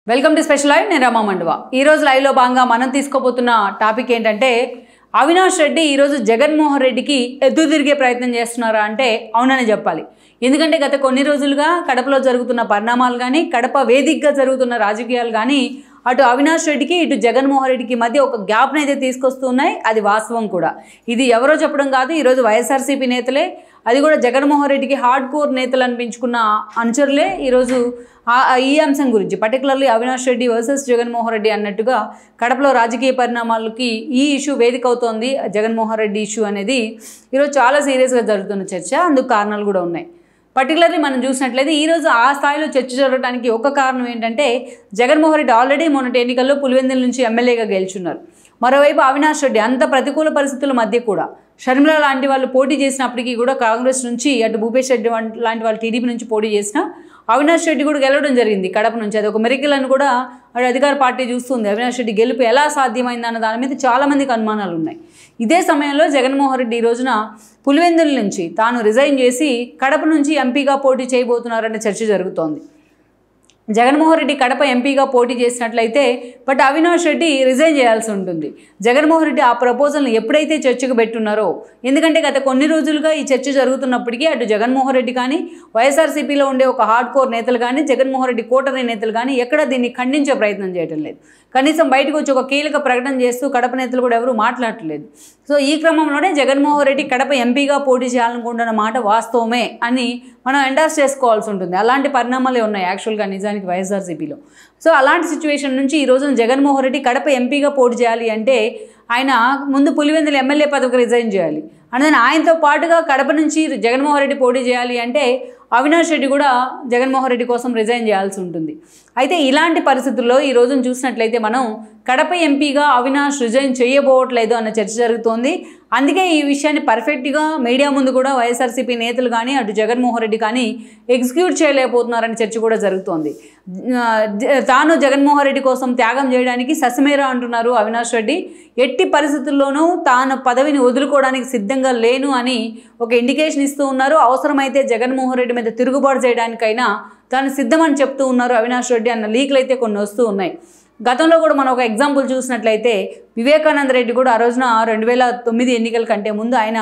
Welcome to special live. నేను రమా మండవ. ఈరోజు లైవ్లో భాగంగా మనం తీసుకోబోతున్న టాపిక్ ఏంటంటే, అవినాష్ రెడ్డి ఈరోజు జగన్మోహన్ రెడ్డికి ఎదురు తిరిగే ప్రయత్నం చేస్తున్నారా అంటే అవునని చెప్పాలి. ఎందుకంటే గత కొన్ని రోజులుగా కడపలో జరుగుతున్న పరిణామాలు కానీ, కడప వేదికగా జరుగుతున్న రాజకీయాలు కానీ అటు అవినాష్ రెడ్డికి ఇటు జగన్మోహన్ రెడ్డికి మధ్య ఒక గ్యాప్ని అయితే తీసుకొస్తున్నాయి. అది వాస్తవం కూడా. ఇది ఎవరో చెప్పడం కాదు, ఈరోజు వైఎస్ఆర్సీపీ నేతలే, అది కూడా జగన్మోహన్ రెడ్డికి హార్డ్ కోర్ నేతలు అనిపించుకున్న అనుచరులే ఈరోజు ఈ అంశం గురించి, పర్టికులర్లీ అవినాష్ రెడ్డి వర్సెస్ జగన్మోహన్ రెడ్డి అన్నట్టుగా కడపలో రాజకీయ పరిణామాలకి ఈ ఇష్యూ వేదిక అవుతోంది. జగన్మోహన్ రెడ్డి ఇష్యూ అనేది ఈరోజు చాలా సీరియస్గా జరుగుతున్న చర్చ. అందుకు కారణాలు కూడా ఉన్నాయి. పర్టికులర్లీ మనం చూసినట్లయితే ఈరోజు ఆ స్థాయిలో చర్చ జరగడానికి ఒక కారణం ఏంటంటే, జగన్మోహన్ రెడ్డి ఆల్రెడీ మొన్నటి ఎన్నికల్లో పులివెందుల నుంచి ఎమ్మెల్యేగా గెలుచున్నారు. మరోవైపు అవినాష్ రెడ్డి అంత ప్రతికూల పరిస్థితుల మధ్య కూడా షర్మిల లాంటి వాళ్ళు పోటీ చేసినప్పటికీ కూడా కాంగ్రెస్ నుంచి, అటు భూపేష్ రెడ్డి లాంటి వాళ్ళు టీడీపీ నుంచి పోటీ చేసిన అవినాష్ రెడ్డి కూడా గెలవడం జరిగింది కడప నుంచి. అది ఒక మెరికల్ అని కూడా అటు అధికార పార్టీ చూస్తుంది. అవినాష్ రెడ్డి గెలుపు ఎలా సాధ్యమైందన్న దాని మీద చాలామందికి అనుమానాలు ఉన్నాయి. ఇదే సమయంలో జగన్మోహన్ రెడ్డి ఈ రోజున పులివెందుల నుంచి తాను రిజైన్ చేసి కడప నుంచి ఎంపీగా పోటీ చేయబోతున్నారనే చర్చ జరుగుతోంది. జగన్మోహన్ రెడ్డి కడప ఎంపీగా పోటీ చేసినట్లయితే బట్ అవినాష్ రెడ్డి రిజైన్ చేయాల్సి ఉంటుంది. జగన్మోహన్ రెడ్డి ఆ ప్రపోజల్ని ఎప్పుడైతే చర్చకు పెట్టున్నారో, ఎందుకంటే గత కొన్ని రోజులుగా ఈ చర్చ జరుగుతున్నప్పటికీ అటు జగన్మోహన్ రెడ్డి కానీ, వైఎస్ఆర్సీపీలో ఉండే ఒక హార్డ్ కోర్ నేతలు కానీ, జగన్మోహన్ రెడ్డి కోటరీ నేతలు కానీ ఎక్కడ దీన్ని ఖండించే ప్రయత్నం చేయడం లేదు. కనీసం బయటకు వచ్చి ఒక కీలక ప్రకటన చేస్తూ కడప నేతలు కూడా ఎవరూ మాట్లాడట్లేదు. సో ఈ క్రమంలోనే జగన్మోహన్ రెడ్డి కడప ఎంపీగా పోటీ చేయాలనుకుంటున్న మాట వాస్తవమే అని మనం ఎండార్స్ చేసుకోవాల్సి ఉంటుంది. అలాంటి పరిణామాలే ఉన్నాయి యాక్చువల్గా నిజానికి వైఎస్ఆర్సీపీలో. సో అలాంటి సిచ్యువేషన్ నుంచి ఈ రోజున జగన్మోహన్ రెడ్డి కడప ఎంపీగా పోటీ చేయాలి అంటే ఆయన ముందు పులివెందుల ఎమ్మెల్యే పదవికి రిజైన్ చేయాలి. అందుకని ఆయనతో పాటుగా కడప నుంచి జగన్మోహన్ రెడ్డి పోటీ చేయాలి అంటే అవినాష్ రెడ్డి కూడా జగన్మోహన్ రెడ్డి కోసం రిజైన్ చేయాల్సి ఉంటుంది. అయితే ఇలాంటి పరిస్థితుల్లో ఈ రోజున చూసినట్లయితే మనం కడప ఎంపీగా అవినాష్ రిజైన్ చేయబోవట్లేదు అన్న చర్చ జరుగుతోంది. అందుకే ఈ విషయాన్ని పర్ఫెక్ట్గా మీడియా ముందు కూడా వైఎస్ఆర్సీపీ నేతలు కానీ అటు జగన్మోహన్ రెడ్డి కానీ ఎగ్జిక్యూట్ చేయలేకపోతున్నారని చర్చ కూడా జరుగుతోంది. తాను జగన్మోహన్ రెడ్డి కోసం త్యాగం చేయడానికి ససమేరా అంటున్నారు అవినాష్ రెడ్డి. ఎట్టి పరిస్థితుల్లోనూ తాను పదవిని వదులుకోవడానికి సిద్ధంగా లేను అని ఒక ఇండికేషన్ ఇస్తూ ఉన్నారు. అవసరమైతే జగన్మోహన్ రెడ్డి మీద తిరుగుబాటు చేయడానికైనా తాను సిద్ధమని చెప్తూ ఉన్నారు అవినాష్ రెడ్డి అన్న లీక్లు అయితే కొన్ని వస్తూ ఉన్నాయి. గతంలో కూడా మనం ఒక ఎగ్జాంపుల్ చూసినట్లయితే వివేకానంద రెడ్డి కూడా ఆ రోజున 2009 ఎన్నికల కంటే ముందు ఆయన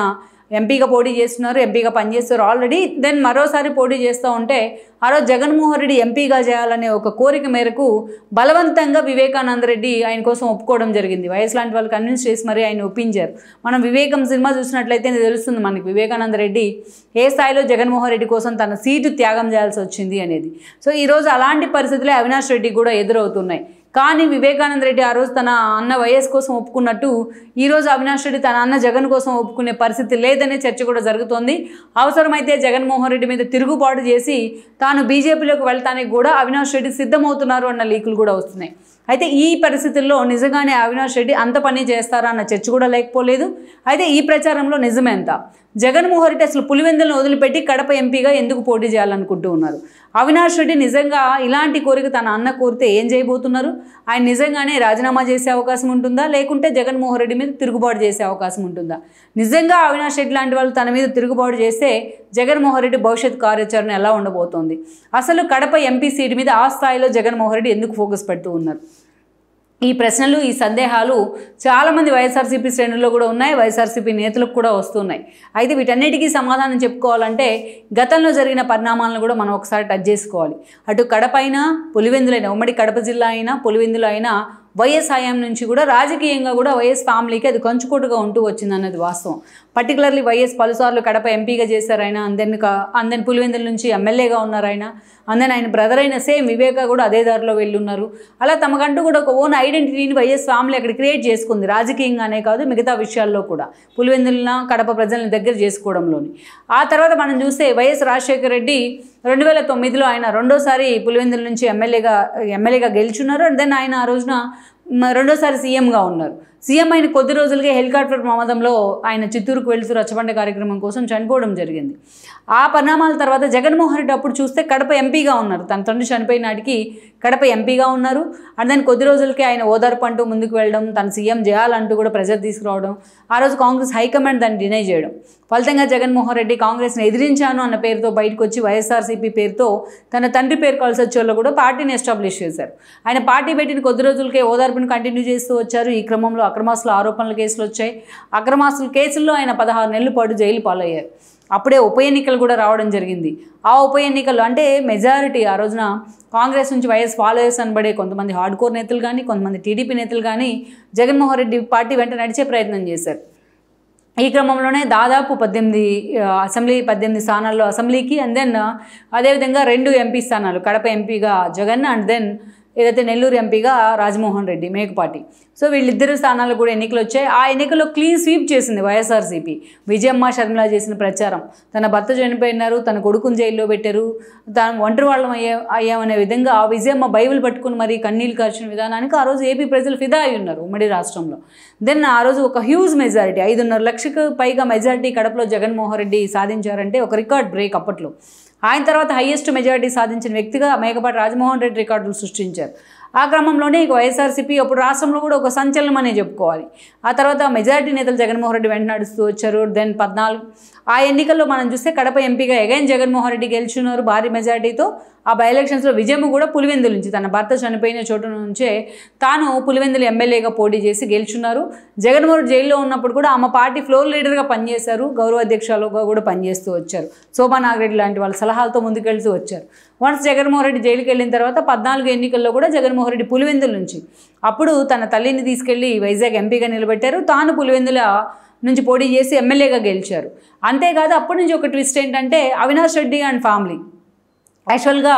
ఎంపీగా పోటీ చేస్తున్నారు, ఎంపీగా పనిచేస్తారు ఆల్రెడీ. దెన్ మరోసారి పోటీ చేస్తూ ఉంటే ఆ రోజు జగన్మోహన్ రెడ్డి ఎంపీగా చేయాలనే ఒక కోరిక మేరకు బలవంతంగా వివేకానంద రెడ్డి ఆయన కోసం ఒప్పుకోవడం జరిగింది. వైఎస్ లాంటి వాళ్ళు కన్విన్స్ చేసి మరీ ఆయన ఒప్పించారు. మనం వివేకం సినిమా చూసినట్లయితే తెలుస్తుంది మనకి వివేకానంద రెడ్డి ఏ స్థాయిలో జగన్మోహన్ రెడ్డి కోసం తన సీటు త్యాగం చేయాల్సి వచ్చింది అనేది. సో ఈరోజు అలాంటి పరిస్థితులే అవినాష్ రెడ్డి కూడా ఎదురవుతున్నాయి. కానీ వివేకానంద రెడ్డి ఆ రోజు తన అన్న వైఎస్ కోసం ఒప్పుకున్నట్టు ఈరోజు అవినాష్ రెడ్డి తన అన్న జగన్ కోసం ఒప్పుకునే పరిస్థితి లేదనే చర్చ కూడా జరుగుతోంది. అవసరమైతే జగన్మోహన్ రెడ్డి మీద తిరుగుబాటు చేసి తాను బీజేపీలోకి వెళ్తానికి కూడా అవినాష్ రెడ్డి సిద్ధమవుతున్నారు అన్న లీకులు కూడా వస్తున్నాయి. అయితే ఈ పరిస్థితుల్లో నిజంగానే అవినాష్ రెడ్డి అంత పని చేస్తారా అన్న చర్చ కూడా లేకపోలేదు. అయితే ఈ ప్రచారంలో నిజమే అంత. జగన్మోహన్ రెడ్డి అసలు పులివెందులను వదిలిపెట్టి కడప ఎంపీగా ఎందుకు పోటీ చేయాలనుకుంటూ ఉన్నారు? అవినాష్ రెడ్డి నిజంగా ఇలాంటి కోరిక తన అన్న కోరితే ఏం చేయబోతున్నారు? ఆయన నిజంగానే రాజీనామా చేసే అవకాశం ఉంటుందా, లేకుంటే జగన్మోహన్ రెడ్డి మీద తిరుగుబాటు చేసే అవకాశం ఉంటుందా? నిజంగా అవినాష్ రెడ్డి లాంటి వాళ్ళు తన మీద తిరుగుబాటు చేస్తే జగన్మోహన్ రెడ్డి భవిష్యత్ కార్యాచరణ ఎలా ఉండబోతోంది? అసలు కడప ఎంపీ సీటు మీద ఆ స్థాయిలో జగన్మోహన్ రెడ్డి ఎందుకు ఫోకస్ పెడుతూ ఉన్నారు? ఈ ప్రశ్నలు, ఈ సందేహాలు చాలామంది వైఎస్ఆర్సీపీ శ్రేణుల్లో కూడా ఉన్నాయి, వైఎస్ఆర్సీపీ నేతలకు కూడా వస్తున్నాయి. అయితే వీటన్నిటికీ సమాధానం చెప్పుకోవాలంటే గతంలో జరిగిన పరిణామాలను కూడా మనం ఒకసారి టచ్ చేసుకోవాలి. అటు కడప అయినా పులివెందులైనా, ఉమ్మడి కడప జిల్లా అయినా పులివెందులు అయినా వైఎస్ హయాం నుంచి కూడా రాజకీయంగా కూడా వైఎస్ ఫ్యామిలీకి అది కంచుకోటుగా ఉంటూ వచ్చిందన్నది వాస్తవం. పర్టికులర్లీ వైఎస్ పలుసార్లు కడప ఎంపీగా చేశారు ఆయన, అందరిని పులివెందుల నుంచి ఎమ్మెల్యేగా ఉన్నారు ఆయన. అందరిని ఆయన బ్రదర్ అయిన సేమ్ వివేక కూడా అదే దారిలో వెళ్ళున్నారు. అలా తమకంటూ కూడా ఒక ఓన్ ఐడెంటిటీని వైఎస్ ఫ్యామిలీ అక్కడ క్రియేట్ చేసుకుంది, రాజకీయంగానే కాదు మిగతా విషయాల్లో కూడా, పులివెందుల కడప ప్రజల్ని దగ్గర చేసుకోవడంలోని. ఆ తర్వాత మనం చూస్తే వైఎస్ రాజశేఖర రెడ్డి 2009లో ఆయన రెండోసారి పులివెందుల నుంచి ఎమ్మెల్యేగా గెలుచున్నారు. అండ్ దెన్ ఆయన ఆ రోజున రెండోసారి సీఎంగా ఉన్నారు. సీఎం అయిన కొద్ది రోజులకే హెలికాప్టర్ ప్రమాదంలో ఆయన చిత్తూరుకు వెళ్తూ రచ్చబండ కార్యక్రమం కోసం చనిపోవడం జరిగింది. ఆ పరిణామాల తర్వాత జగన్మోహన్ రెడ్డి అప్పుడు చూస్తే కడప ఎంపీగా ఉన్నారు. తన తండ్రి చనిపోయిన నాటికి కడప ఎంపీగా ఉన్నారు. అండ్ దాని కొద్ది రోజులకే ఆయన ఓదార్పు అంటూ ముందుకు వెళ్ళడం, తన సీఎం చేయాలంటూ కూడా ప్రెజర్ తీసుకురావడం, ఆ రోజు కాంగ్రెస్ హైకమాండ్ దాన్ని డినై చేయడం. ఫలితంగా జగన్మోహన్ రెడ్డి కాంగ్రెస్ని ఎదిరించాను అన్న పేరుతో బయటకు వచ్చి వైఎస్ఆర్సీపీ పేరుతో తన తండ్రి పేరు కలిసి వచ్చేలో కూడా పార్టీని ఎస్టాబ్లిష్ చేశారు. ఆయన పార్టీ పెట్టిన కొద్ది రోజులకే ఓదార్పుని కంటిన్యూ చేస్తూ వచ్చారు. ఈ క్రమంలో అక్రమాస్తుల ఆరోపణల కేసులు వచ్చాయి. అక్రమాస్తుల కేసుల్లో ఆయన 16 నెలల పాటు జైలు పాలయ్యారు. అప్పుడే ఉప ఎన్నికలు కూడా రావడం జరిగింది. ఆ ఉప ఎన్నికల్లో అంటే మెజారిటీ ఆ రోజున కాంగ్రెస్ నుంచి వైఎస్ ఫాలోయర్స్ అనబడే కొంతమంది హార్డ్ కోర్ నేతలు కానీ, కొంతమంది టీడీపీ నేతలు కానీ జగన్మోహన్ రెడ్డి పార్టీ వెంట నడిచే ప్రయత్నం చేశారు. ఈ క్రమంలోనే దాదాపు 18 స్థానాల్లో అసెంబ్లీకి, అండ్ దెన్ అదేవిధంగా 2 ఎంపీ స్థానాలు, కడప ఎంపీగా జగన్ అండ్ దెన్ ఏదైతే నెల్లూరు ఎంపీగా రాజమోహన్ రెడ్డి మేకపాటి. సో వీళ్ళిద్దరు స్థానాలు కూడా ఎన్నికలు వచ్చాయి. ఆ ఎన్నికల్లో క్లీన్ స్వీప్ చేసింది వైఎస్ఆర్సీపీ. విజయమ్మ షర్మిల చేసిన ప్రచారం, తన భర్త చనిపోయినారు, తన కొడుకుని జైల్లో పెట్టారు, తాను ఒంటరి వాళ్ళం అయ్యామనే విధంగా ఆ విజయమ్మ బైబిల్ పట్టుకుని మరీ కన్నీళ్ళు కార్చిన విధానానికి ఆ రోజు ఏపీ ప్రజలు ఫిదా అయి ఉన్నారు ఉమ్మడి రాష్ట్రంలో. దెన్ ఆ రోజు ఒక హ్యూజ్ మెజారిటీ 5.5 లక్షకు పైగా మెజారిటీ కడపలో జగన్మోహన్ రెడ్డి సాధించారంటే ఒక రికార్డ్ బ్రేక్ అప్పట్లో. ఆయన తర్వాత హైయెస్ట్ మెజారిటీ సాధించిన వ్యక్తిగా మేకపాటి రాజమోహన్ రెడ్డి రికార్డులు సృష్టించారు. ఆ క్రమంలోనే ఇక వైఎస్ఆర్సీపీ అప్పుడు రాష్ట్రంలో కూడా ఒక సంచలనం అనే చెప్పుకోవాలి. ఆ తర్వాత మెజారిటీ నేతలు జగన్మోహన్ రెడ్డి వెంట నడుస్తూ వచ్చారు. దెన్ 14 ఆ ఎన్నికల్లో మనం చూస్తే కడప ఎంపీగా అగైన్ జగన్మోహన్ రెడ్డి గెలుచున్నారు భారీ మెజారిటీతో. ఆ బై ఎలక్షన్స్లో విజయమ్మ కూడా పులివెందుల నుంచి, తన భర్త చనిపోయిన చోటు నుంచే తాను పులివెందులు ఎమ్మెల్యేగా పోటీ చేసి గెలుచున్నారు. జగన్మోహన్ రెడ్డి జైల్లో ఉన్నప్పుడు కూడా ఆమె పార్టీ ఫ్లోర్ లీడర్గా పనిచేశారు, గౌరవ అధ్యక్షులుగా కూడా పనిచేస్తూ వచ్చారు. శోభా నాగిరెడ్డి లాంటి వాళ్ళ సలహాలతో ముందుకెళ్తూ వచ్చారు. వన్స్ జగన్మోహన్ రెడ్డి జైలుకి వెళ్ళిన తర్వాత 14 ఎన్నికల్లో కూడా జగన్మోహన్ రెడ్డి పులివెందుల నుంచి అప్పుడు తన తల్లిని తీసుకెళ్లి వైజాగ్ ఎంపీగా నిలబెట్టారు. తాను పులివెందుల నుంచి పోటీ చేసి ఎమ్మెల్యేగా గెలిచారు. అంతేకాదు అప్పటి నుంచి ఒక ట్విస్ట్ ఏంటంటే అవినాష్ రెడ్డి అండ్ ఫ్యామిలీ యాక్చువల్గా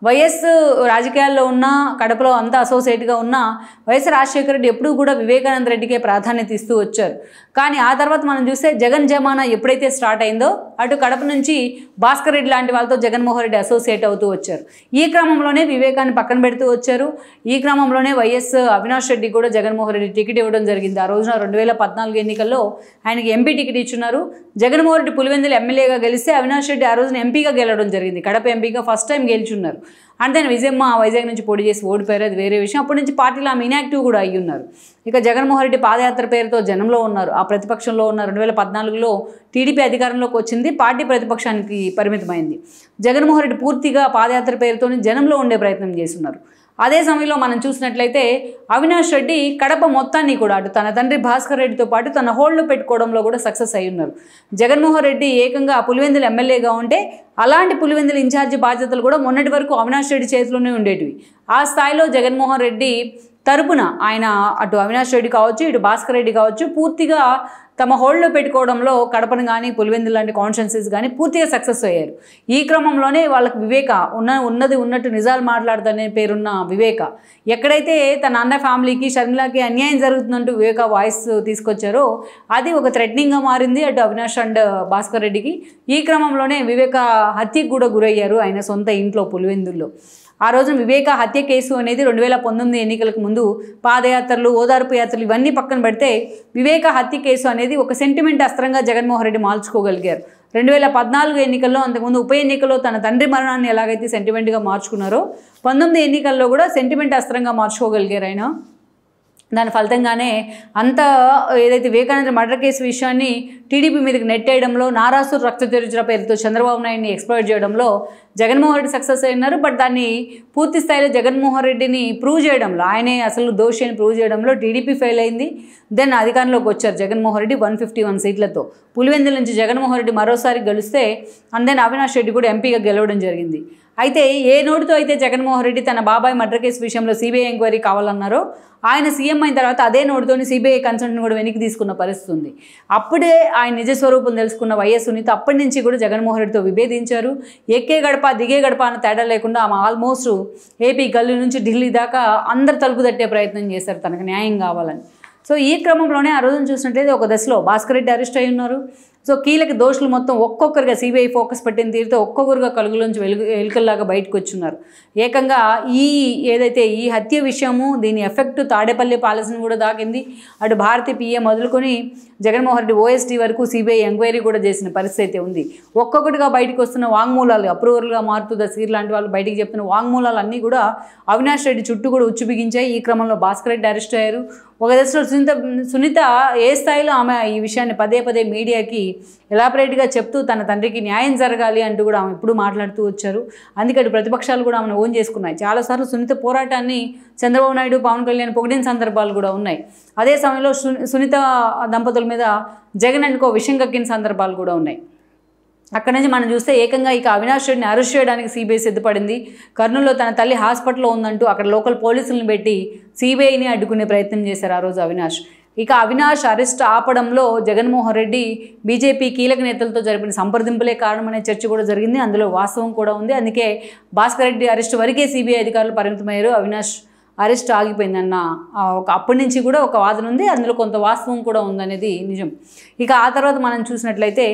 వైఎస్ రాజకీయాల్లో ఉన్న, కడపలో అంతా అసోసియేట్గా ఉన్న వైఎస్ రాజశేఖర రెడ్డి ఎప్పుడూ కూడా వివేకానంద రెడ్డికే ప్రాధాన్యత ఇస్తూ వచ్చారు. కానీ ఆ తర్వాత మనం చూస్తే జగన్ జమానా ఎప్పుడైతే స్టార్ట్ అయిందో అటు కడప నుంచి భాస్కర్ రెడ్డి లాంటి వాళ్ళతో జగన్మోహన్ రెడ్డి అసోసియేట్ అవుతూ వచ్చారు. ఈ క్రమంలోనే వివేకాన్ని పక్కన పెడుతూ వచ్చారు. ఈ క్రమంలోనే వైఎస్ అవినాష్ రెడ్డి కూడా జగన్మోహన్ రెడ్డి టికెట్ ఇవ్వడం జరిగింది. ఆ రోజున 2014 ఎన్నికల్లో ఆయనకి ఎంపీ టికెట్ ఇచ్చున్నారు. జగన్మోహన్ రెడ్డి పులివెందులు ఎమ్మెల్యేగా గెలిస్తే అవినాష్ రెడ్డి ఆ రోజున ఎంపీగా గెలవడం జరిగింది. కడప ఎంపీగా ఫస్ట్ టైం గెలుచున్నారు. అండ్ దెన్ విజయమ్మ వైజాగ్ నుంచి పోటీ చేసి ఓడిపోయారు, అది వేరే విషయం. అప్పటి నుంచి పార్టీలో ఆమె ఇన్యాక్టివ్ కూడా అయ్యి ఉన్నారు. ఇక జగన్మోహన్ రెడ్డి పాదయాత్ర పేరుతో జనంలో ఉన్నారు, ఆ ప్రతిపక్షంలో ఉన్న 2014లో టీడీపీ అధికారంలోకి వచ్చింది, పార్టీ ప్రతిపక్షానికి పరిమితమైంది. జగన్మోహన్ రెడ్డి పూర్తిగా పాదయాత్ర పేరుతో జనంలో ఉండే ప్రయత్నం చేస్తున్నారు. అదే సమయంలో మనం చూసినట్లయితే అవినాష్ రెడ్డి కడప మొత్తాన్ని కూడా అటు తన తండ్రి భాస్కర్ రెడ్డితో పాటు తన హోల్డ్లో పెట్టుకోవడంలో కూడా సక్సెస్ అయి ఉన్నారు. జగన్మోహన్ రెడ్డి ఏకంగా పులివెందులు ఎమ్మెల్యేగా ఉంటే అలాంటి పులివెందుల ఇన్ఛార్జి బాధ్యతలు కూడా మొన్నటి వరకు అవినాష్ రెడ్డి చేతిలోనే ఉండేటివి. ఆ స్థాయిలో జగన్మోహన్ రెడ్డి తరపున ఆయన అటు అవినాష్ రెడ్డి కావచ్చు, ఇటు భాస్కర్ రెడ్డి కావచ్చు పూర్తిగా తమ హోల్డ్లో పెట్టుకోవడంలో కడపను కానీ పులివెందులు లాంటి కాన్స్టిట్యున్సీస్ కానీ పూర్తిగా సక్సెస్ అయ్యారు. ఈ క్రమంలోనే వాళ్ళకి వివేక ఉన్నది ఉన్నట్టు నిజాలు మాట్లాడుతనే పేరున్న వివేక ఎక్కడైతే తన అన్న ఫ్యామిలీకి షర్మిలాకి అన్యాయం జరుగుతుందంటూ వివేక వాయిస్ తీసుకొచ్చారో అది ఒక థ్రెటనింగ్గా మారింది అటు అవినాష్ అండ్ భాస్కర్ రెడ్డికి. ఈ క్రమంలోనే వివేక హత్యకు కూడా గురయ్యారు ఆయన సొంత ఇంట్లో పులివెందుల్లో. ఆ రోజు వివేక హత్య కేసు అనేది 2019 ఎన్నికలకు ముందు పాదయాత్రలు, ఓదార్పు యాత్రలు ఇవన్నీ పక్కన పెడితే వివేక హత్య కేసు అనేది ఒక సెంటిమెంట్ అస్త్రంగా జగన్మోహన్ రెడ్డి మార్చుకోగలిగారు. 2014 ఎన్నికల్లో, అంతకుముందు ఉప ఎన్నికల్లో తన తండ్రి మరణాన్ని ఎలాగైతే సెంటిమెంట్గా మార్చుకున్నారో 19 ఎన్నికల్లో కూడా సెంటిమెంట్ అస్త్రంగా మార్చుకోగలిగారు ఆయన. దాని ఫలితంగానే అంత ఏదైతే వివేకానంద మర్డర్ కేసు విషయాన్ని టీడీపీ మీదకి నెట్టేయడంలో, నారాసురు రక్త చరిత్ర పేరుతో చంద్రబాబు నాయుడిని ఎక్స్ప్లాయిట్ చేయడంలో జగన్మోహన్ రెడ్డి సక్సెస్ అయినారు. బట్ దాన్ని పూర్తి స్థాయిలో జగన్మోహన్ రెడ్డిని ప్రూవ్ చేయడంలో, ఆయనే అసలు దోషి అని ప్రూవ్ చేయడంలో టీడీపీ ఫెయిల్ అయింది. దెన్ అధికారంలోకి వచ్చారు జగన్మోహన్ రెడ్డి 151 సీట్లతో. పులివెందుల నుంచి జగన్మోహన్ రెడ్డి మరోసారి గెలిస్తే అండ్ దెన్ అవినాష్ రెడ్డి కూడా ఎంపీగా గెలవడం జరిగింది. అయితే ఏ నోటితో అయితే జగన్మోహన్ రెడ్డి తన బాబాయ్ మర్డర్ కేసు విషయంలో సిబిఐ ఎంక్వైరీ కావాలన్నారో ఆయన సీఎం అయిన తర్వాత అదే నోటితోని సిబిఐ కన్సల్ట్ని కూడా వెనక్కి తీసుకున్న పరిస్థితి ఉంది. అప్పుడే ఆయన నిజస్వరూపం తెలుసుకున్న వైఎస్ సునీత అప్పటి నుంచి కూడా జగన్మోహన్ రెడ్డితో విభేదించారు. ఎక్కే గడప దిగే గడప అన్న తేడా లేకుండా ఆమె ఆల్మోస్ట్ ఏపీ గల్లీ నుంచి ఢిల్లీ దాకా అందరు తలుపు తట్టే ప్రయత్నం చేశారు తనకు న్యాయం కావాలని. సో ఈ క్రమంలోనే ఆ రోజున చూసినట్లయితే ఒక దశలో భాస్కర్ రెడ్డి అరెస్ట్ అయి ఉన్నారు. సో కీలక దోషులు మొత్తం ఒక్కొక్కరుగా సిబిఐ ఫోకస్ పెట్టిన తీరుతో ఒక్కొక్కరుగా కలుగులోంచి ఎలుకల్లాగా బయటకు వచ్చున్నారు. ఏకంగా ఏదైతే ఈ హత్య విషయము దీని ఎఫెక్ట్ తాడేపల్లి ప్యాలెస్ని కూడా దాకింది. అటు భారతీ పిఏ మొదలుకొని జగన్మోహన్ రెడ్డి ఓఎస్టీ వరకు సిబిఐ ఎంక్వైరీ కూడా చేసిన పరిస్థితి అయితే ఉంది. ఒక్కొక్కటిగా బయటకు వస్తున్న వాంగ్మూలాలు, అప్రూవర్గా మారుతూ దసీర్ లాంటి వాళ్ళు బయటికి చెప్తున్న వాంగ్మూలాలు అన్నీ కూడా అవినాష్ రెడ్డి చుట్టూ కూడా ఉచ్చు బిగించాయి. ఈ క్రమంలో భాస్కర్ రెడ్డి అరెస్ట్ అయ్యారు. ఒక దశలో సునీత ఏ స్థాయిలో ఆమె ఈ విషయాన్ని పదే పదే మీడియాకి ఎలాబరేట్గా చెప్తూ తన తండ్రికి న్యాయం జరగాలి అంటూ కూడా ఆమె ఎప్పుడూ మాట్లాడుతూ వచ్చారు. అందుకని ప్రతిపక్షాలు కూడా ఆమెను ఓన్ చేసుకున్నాయి. చాలాసార్లు సునీత పోరాటాన్ని చంద్రబాబు నాయుడు, పవన్ కళ్యాణ్ పొగిడిన సందర్భాలు కూడా ఉన్నాయి. అదే సమయంలో సునీత దంపతుల మీద జగన్ అనుకో విషయం కక్కిన సందర్భాలు కూడా ఉన్నాయి. అక్కడి నుంచి మనం చూస్తే ఏకంగా ఇక అవినాష్ రెడ్డిని అరెస్ట్ చేయడానికి సిబిఐ సిద్ధపడింది. కర్నూలులో తన తల్లి హాస్పిటల్లో ఉందంటూ అక్కడ లోకల్ పోలీసులను పెట్టి సిబిఐని అడ్డుకునే ప్రయత్నం చేశారు ఆ రోజు అవినాష్. ఇక అవినాష్ అరెస్ట్ ఆపడంలో జగన్మోహన్ రెడ్డి బీజేపీ కీలక నేతలతో జరిపిన సంప్రదింపులే కారణమనే చర్చ కూడా జరిగింది. అందులో వాస్తవం కూడా ఉంది. అందుకే భాస్కర్ రెడ్డి అరెస్ట్ వరకే సిబిఐ అధికారులు పరిమితమయ్యారు. అవినాష్ అరెస్ట్ ఆగిపోయిందన్న అప్పటి నుంచి కూడా ఒక వాదన ఉంది. అందులో కొంత వాస్తవం కూడా ఉందనేది నిజం. ఇక ఆ తర్వాత మనం చూసినట్లయితే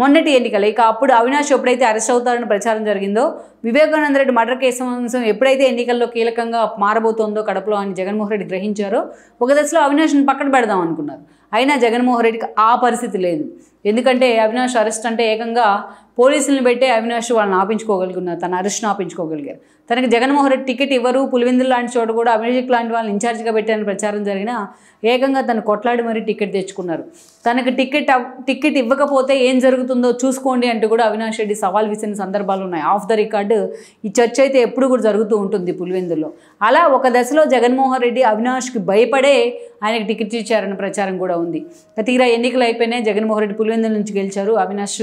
మొన్నటి ఎన్నికలు, ఇక అప్పుడు అవినాష్ ఎప్పుడైతే అరెస్ట్ అవుతారని ప్రచారం జరిగిందో, వివేకానంద రెడ్డి మర్డర్ కేసు ఎప్పుడైతే ఎన్నికల్లో కీలకంగా మారబోతోందో కడపలో అని జగన్మోహన్ రెడ్డి గ్రహించారో ఒక దశలో అవినాష్ని పక్కన పెడదాం అనుకున్నారు. అయినా జగన్మోహన్ రెడ్డికి ఆ పరిస్థితి లేదు. ఎందుకంటే అవినాష్ అరెస్ట్ అంటే ఏకంగా పోలీసులను పెట్టే అవినాష్ వాళ్ళని ఆపించుకోగలుగున్నారు, తన అరెస్ట్ను ఆపించుకోగలిగారు. తనకి జగన్మోహన్ రెడ్డి టికెట్ ఇవ్వరు, పులివెందులు లాంటి చోట కూడా అభిషేక్ లాంటి వాళ్ళని ఇన్ఛార్జ్గా పెట్టారని ప్రచారం జరిగినా ఏకంగా తను కొట్లాడి మరీ టికెట్ తెచ్చుకున్నారు. తనకు టికెట్ ఇవ్వకపోతే ఏం జరుగుతుందో చూసుకోండి అంటూ కూడా అవినాష్ రెడ్డి సవాల్ విసిరిన సందర్భాలు ఉన్నాయి. ఆఫ్ ద రికార్డు ఈ చర్చ అయితే ఎప్పుడు కూడా జరుగుతూ ఉంటుంది పులివెందుల్లో. అలా ఒక దశలో జగన్మోహన్ రెడ్డి అవినాష్కి భయపడే ఆయనకు టికెట్ ఇచ్చారన్న ప్రచారం కూడా ఉంది. తీరా ఎన్నికలు అయిపోయినాయి. జగన్మోహన్ రెడ్డి పులివెందుల నుంచి గెలిచారు, అవినాష్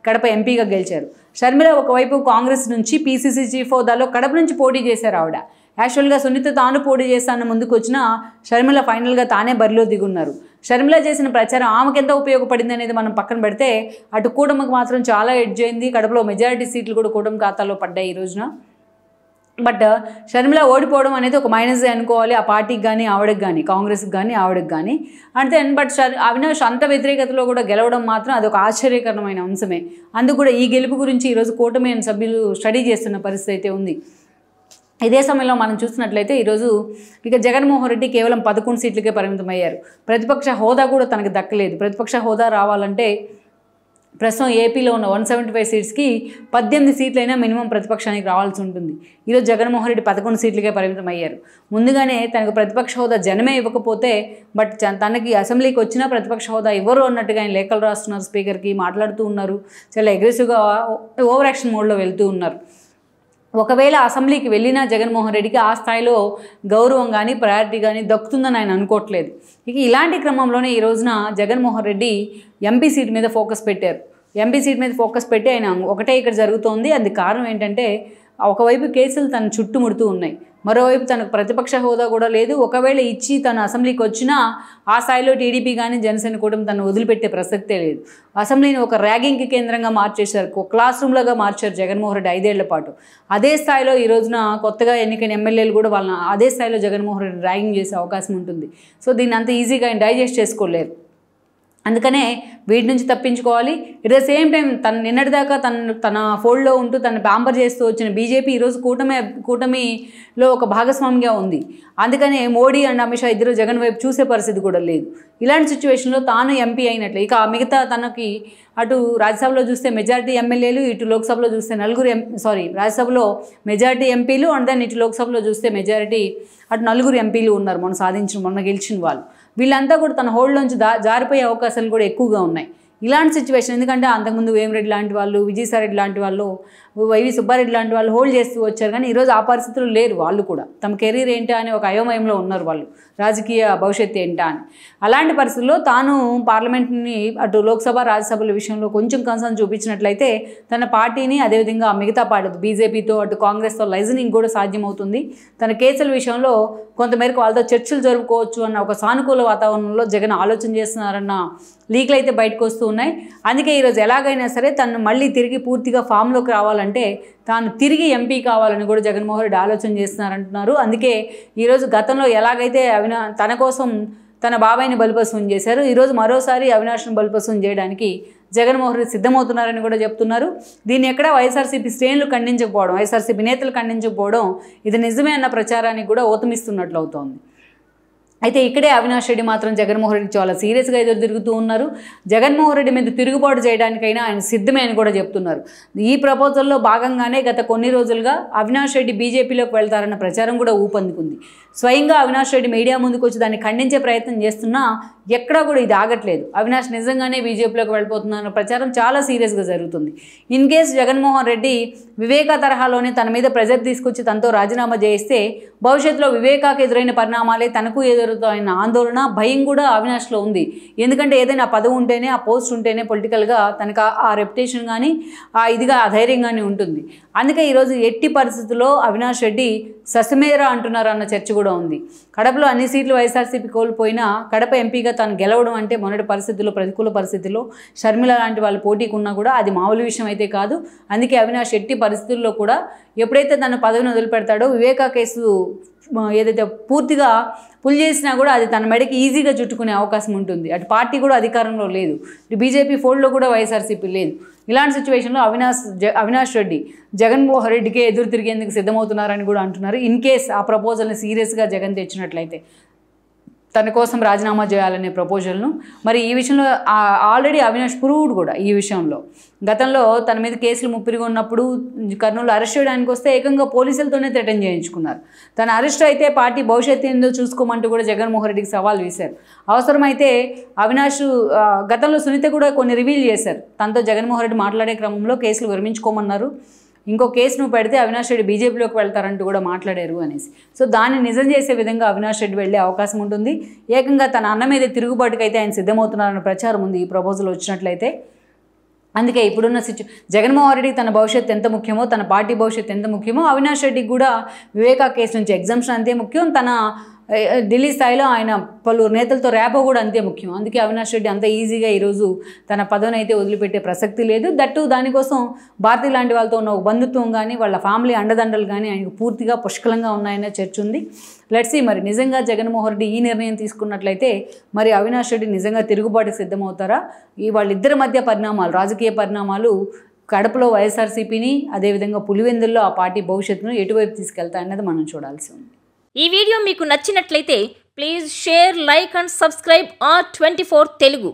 కడప ఎంపీగా గెలిచారు. షర్మిల ఒకవైపు కాంగ్రెస్ నుంచి పీసీసీ చీఫ్ హోదాలో కడప నుంచి పోటీ చేశారు ఆవిడ. యాక్చువల్గా సునీత తాను పోటీ చేస్తానని ముందుకు వచ్చిన షర్మిల ఫైనల్గా తానే బరిలో దిగున్నారు. షర్మిల చేసిన ప్రచారం ఆమెకు ఎంత ఉపయోగపడింది అనేది మనం పక్కన పెడితే అటు కూటమికి మాత్రం చాలా ఎడ్జ్ అయింది. కడపలో మెజారిటీ సీట్లు కూడా కూటమి ఖాతాలో పడ్డాయి ఈ రోజున. బట్ షర్మిల ఓడిపోవడం అనేది ఒక మైనస్ అనుకోవాలి ఆ పార్టీకి కానీ ఆవిడకి కానీ, కాంగ్రెస్కి కానీ ఆవిడకి కానీ. అంతే. బట్ అవినాష్ అంత వ్యతిరేకతలో కూడా గెలవడం మాత్రం అది ఒక ఆశ్చర్యకరమైన అంశమే. అందుకు కూడా ఈ గెలుపు గురించి ఈరోజు కూటమి సభ్యులు స్టడీ చేస్తున్న పరిస్థితి అయితే ఉంది. ఇదే సమయంలో మనం చూసినట్లయితే ఈరోజు ఇక జగన్మోహన్ రెడ్డి కేవలం 11 సీట్లకే పరిమితమయ్యారు. ప్రతిపక్ష హోదా కూడా తనకు దక్కలేదు. ప్రతిపక్ష హోదా రావాలంటే ప్రస్తుతం ఏపీలో ఉన్న 175 సీట్స్కి 18 సీట్లైనా మినిమం ప్రతిపక్షానికి రావాల్సి ఉంటుంది. ఈరోజు జగన్మోహన్ రెడ్డి 11 సీట్లకే పరిమితం అయ్యారు. ముందుగానే తనకు ప్రతిపక్ష హోదా జనమే ఇవ్వకపోతే బట్ తనకి అసెంబ్లీకి వచ్చినా ప్రతిపక్ష హోదా ఇవ్వరు అన్నట్టుగా ఆయన లేఖలు రాస్తున్నారు, స్పీకర్కి మాట్లాడుతూ ఉన్నారు. చాలా అగ్రెసివ్గా ఓవర్ యాక్షన్ మోడ్లో వెళ్తూ ఉన్నారు. ఒకవేళ అసెంబ్లీకి వెళ్ళినా జగన్మోహన్ రెడ్డికి ఆ స్థాయిలో గౌరవం కానీ ప్రయారిటీ కానీ దక్కుతుందని ఆయన అనుకోవట్లేదు. ఇక ఇలాంటి క్రమంలోనే ఈ రోజున జగన్మోహన్ రెడ్డి ఎంపీ సీట్ మీద ఫోకస్ పెట్టారు. ఎంపీ సీట్ మీద ఫోకస్ పెట్టి ఆయన ఒకటే ఇక్కడ జరుగుతోంది. అది కారణం ఏంటంటే ఒకవైపు కేసులు తను చుట్టుముడుతూ ఉన్నాయి, మరోవైపు తనకు ప్రతిపక్ష హోదా కూడా లేదు. ఒకవేళ ఇచ్చి తను అసెంబ్లీకి వచ్చినా ఆ స్థాయిలో టీడీపీ కానీ జనసేన కూడా తను వదిలిపెట్టే ప్రసక్తే లేదు. అసెంబ్లీని ఒక ర్యాగింగ్కి కేంద్రంగా మార్చేశారు, ఒక క్లాస్ రూమ్లాగా మార్చారు జగన్మోహన్ రెడ్డి 5 ఏళ్ల పాటు. అదే స్థాయిలో ఈ రోజున కొత్తగా ఎన్నికైన ఎమ్మెల్యేలు కూడా వాళ్ళని అదే స్థాయిలో జగన్మోహన్ రెడ్డి ర్యాగింగ్ చేసే అవకాశం ఉంటుంది. సో దీన్ని అంత ఈజీగా ఆయన డైజెస్ట్ చేసుకోలేరు. అందుకనే వీటి నుంచి తప్పించుకోవాలి. ఎట్ ద సేమ్ టైం నిన్నటిదాకా తన ఫోల్డ్లో ఉంటూ తన ప్యాంపర్ చేస్తూ వచ్చిన బీజేపీ ఈరోజు కూటమిలో ఒక భాగస్వామిగా ఉంది. అందుకనే మోడీ అండ్ అమిత్ షా ఇద్దరు జగన్ వైపు చూసే పరిస్థితి కూడా లేదు. ఇలాంటి సిచ్యువేషన్లో తాను ఎంపీ అయినట్లు ఇక మిగతా తనకి అటు రాజ్యసభలో చూస్తే మెజారిటీ ఎమ్మెల్యేలు, ఇటు లోక్సభలో చూస్తే రాజ్యసభలో మెజారిటీ ఎంపీలు అండ్ దెన్ ఇటు లోక్సభలో చూస్తే మెజారిటీ అటు 4 ఎంపీలు ఉన్నారు మొన్న గెలిచిన వాళ్ళు. వీళ్ళంతా కూడా తన హోల్డ్లోంచి జారిపోయే అవకాశాలు కూడా ఎక్కువగా ఉన్నాయి. ఇలాంటి సిచ్యువేషన్ ఎందుకంటే అంతకుముందు వేమిరెడ్డి లాంటి వాళ్ళు, విజయసాయిరెడ్డి లాంటి వాళ్ళు, వైవి సుబ్బారెడ్డి లాంటి వాళ్ళు హోల్డ్ చేస్తూ వచ్చారు. కానీ ఈరోజు ఆ పరిస్థితులు లేరు. వాళ్ళు కూడా తమ కెరీర్ ఏంటా అని ఒక అయోమయంలో ఉన్నారు, వాళ్ళు రాజకీయ భవిష్యత్తు ఏంటా అని. అలాంటి పరిస్థితుల్లో తాను పార్లమెంట్ని అటు లోక్సభ రాజ్యసభల విషయంలో కొంచెం కన్సర్న్ చూపించినట్లయితే తన పార్టీని అదేవిధంగా మిగతా పార్టీ బీజేపీతో అటు కాంగ్రెస్తో లైజనింగ్ కూడా సాధ్యమవుతుంది. తన కేసుల విషయంలో కొంతమేరకు వాళ్ళతో చర్చలు జరుపుకోవచ్చు అన్న ఒక సానుకూల వాతావరణంలో జగన్ ఆలోచన చేస్తున్నారన్న లీక్లు అయితే బయటకు వస్తూ ఉన్నాయి. అందుకే ఈరోజు ఎలాగైనా సరే తను మళ్ళీ తిరిగి పూర్తిగా ఫామ్లోకి రావాలంటే తాను తిరిగి ఎంపీ కావాలని కూడా జగన్మోహన్ రెడ్డి ఆలోచన చేస్తున్నారంటున్నారు. అందుకే ఈరోజు గతంలో ఎలాగైతే తన కోసం తన బాబాయిని బలిపశువుని చేశారు. ఈరోజు మరోసారి అవినాష్ను బలిపశువుని చేయడానికి జగన్మోహన్ రెడ్డి సిద్ధమవుతున్నారని కూడా చెప్తున్నారు. దీన్ని ఎక్కడ వైఎస్ఆర్సీపీ శ్రేణులు ఖండించకపోవడం, వైఎస్ఆర్సీపీ నేతలు ఖండించకపోవడం ఇది నిజమే అన్న ప్రచారానికి కూడా ఊతమిస్తున్నట్లు అవుతోంది. అయితే ఇక్కడే అవినాష్ రెడ్డి మాత్రం జగన్మోహన్ రెడ్డి చాలా సీరియస్గా ఎదురు తిరుగుతూ ఉన్నారు. జగన్మోహన్ రెడ్డి మీద తిరుగుబాటు చేయడానికైనా ఆయన సిద్ధమే అని కూడా చెప్తున్నారు. ఈ ప్రపోజల్లో భాగంగానే గత కొన్ని రోజులుగా అవినాష్ రెడ్డి బీజేపీలోకి వెళ్తారన్న ప్రచారం కూడా ఊపందుకుంది. స్వయంగా అవినాష్ రెడ్డి మీడియా ముందుకు వచ్చి దాన్ని ఖండించే ప్రయత్నం చేస్తున్నా ఎక్కడా కూడా ఇది ఆగట్లేదు. అవినాష్ నిజంగానే బీజేపీలోకి వెళ్ళిపోతున్నారన్న ప్రచారం చాలా సీరియస్గా జరుగుతుంది. ఇన్ కేస్ జగన్మోహన్ రెడ్డి వివేకా తరహాలోనే తన మీద ప్రెజర్ తీసుకొచ్చి తనతో రాజీనామా చేయిస్తే భవిష్యత్తులో వివేకాకు ఎదురైన పరిణామాలే తనకు ఎదురుతాయన్న ఆందోళన, భయం కూడా అవినాష్లో ఉంది. ఎందుకంటే ఏదైనా పదవి ఉంటేనే, ఆ పోస్ట్ ఉంటేనే పొలిటికల్గా తనకు ఆ రెప్యుటేషన్ కానీ ఆ ఇదిగా ఆ ధైర్యం కానీ ఉంటుంది. అందుకే ఈరోజు ఎట్టి పరిస్థితుల్లో అవినాష్ రెడ్డి ససమేరా అంటున్నారు అన్న చర్చ కూడా ఉంది. కడపలో అన్ని సీట్లు వైఎస్ఆర్సీపీ కోల్పోయినా కడప ఎంపీగా తాను గెలవడం అంటే మొన్నటి పరిస్థితుల్లో, ప్రతికూల పరిస్థితుల్లో షర్మిల లాంటి వాళ్ళు పోటీకి ఉన్నా కూడా అది మామూలు విషయం అయితే కాదు. అందుకే అవినాష్ ఎట్టి పరిస్థితుల్లో కూడా ఎప్పుడైతే తన పదవిని వదిలిపెడతాడో వివేకా కేసు ఏదైతే పూర్తిగా పుల్ చేసినా కూడా అది తన మెడకి ఈజీగా చుట్టుకునే అవకాశం ఉంటుంది. అటు పార్టీ కూడా అధికారంలో లేదు, ఇటు బీజేపీ ఫోల్డ్లో కూడా వైఎస్ఆర్సీపీ లేదు. ఇలాంటి సిచ్యువేషన్లో అవినాష్ రెడ్డి జగన్మోహన్ రెడ్డికే ఎదురు తిరిగేందుకు సిద్ధమవుతున్నారని కూడా అంటున్నారు. ఇన్ కేస్ ఆ ప్రపోజల్ని సీరియస్గా జగన్ తెచ్చినట్లయితే తన కోసం రాజీనామా చేయాలనే ప్రపోజల్ను. మరి ఈ విషయంలో ఆల్రెడీ అవినాష్ ప్రూవ్డ్ కూడా ఈ విషయంలో. గతంలో తన మీద కేసులు ముప్పిరిగా ఉన్నప్పుడు కర్నూలు అరెస్ట్ చేయడానికి వస్తే ఏకంగా పోలీసులతోనే థ్రెటన్ చేయించుకున్నారు. తన అరెస్ట్ అయితే పార్టీ భవిష్యత్తు ఏందో చూసుకోమంటూ కూడా జగన్మోహన్ రెడ్డికి సవాల్ వేశారు. అవసరమైతే అవినాష్ గతంలో సునీత కూడా కొన్ని రివీల్ చేశారు. తనతో జగన్మోహన్ రెడ్డి మాట్లాడే క్రమంలో కేసులు విరమించుకోమన్నారు, ఇంకో కేసు నువ్వు పెడితే అవినాష్ రెడ్డి బీజేపీలోకి వెళ్తారంటూ కూడా మాట్లాడారు అనేసి. సో దాన్ని నిజం చేసే విధంగా అవినాష్ రెడ్డి వెళ్ళే అవకాశం ఉంటుంది. ఏకంగా తన అన్న మీద తిరుగుబాటుకైతే అయితే ఆయన సిద్ధమవుతున్నారన్న ప్రచారం ఉంది ఈ ప్రపోజల్ వచ్చినట్లయితే. అందుకే ఇప్పుడున్న జగన్మోహన్ రెడ్డికి తన భవిష్యత్తు ఎంత ముఖ్యమో, తన పార్టీ భవిష్యత్తు ఎంత ముఖ్యమో, అవినాష్ రెడ్డికి కూడా వివేకా కేసు నుంచి ఎగ్జామ్షన్ అంతే ముఖ్యం. తన ఢిల్లీ స్థాయిలో ఆయన పలువురు నేతలతో ర్యాపో కూడా అంతే ముఖ్యం. అందుకే అవినాష్ రెడ్డి అంత ఈజీగా ఈరోజు తన పదవిని అయితే వదిలిపెట్టే ప్రసక్తి లేదు. దట్టు దానికోసం భారతీ లాంటి వాళ్ళతో ఉన్న ఒక బంధుత్వం కానీ వాళ్ళ ఫ్యామిలీ అండదండలు కానీ ఆయనకు పూర్తిగా పుష్కలంగా ఉన్నాయనే చర్చ ఉంది. లెట్స్ సీ మరి నిజంగా జగన్మోహన్ రెడ్డి ఈ నిర్ణయం తీసుకున్నట్లయితే మరి అవినాష్ రెడ్డి నిజంగా తిరుగుబాటుకు సిద్ధమవుతారా? వాళ్ళిద్దరి మధ్య పరిణామాలు, రాజకీయ పరిణామాలు కడపలో వైఎస్ఆర్సీపీని, అదేవిధంగా పులివెందుల్లో ఆ పార్టీ భవిష్యత్తును ఎటువైపు తీసుకెళ్తాయన్నది మనం చూడాల్సి ఉంది. ఈ వీడియో మీకు నచ్చినట్లయితే please share, like and subscribe R24 Telugu.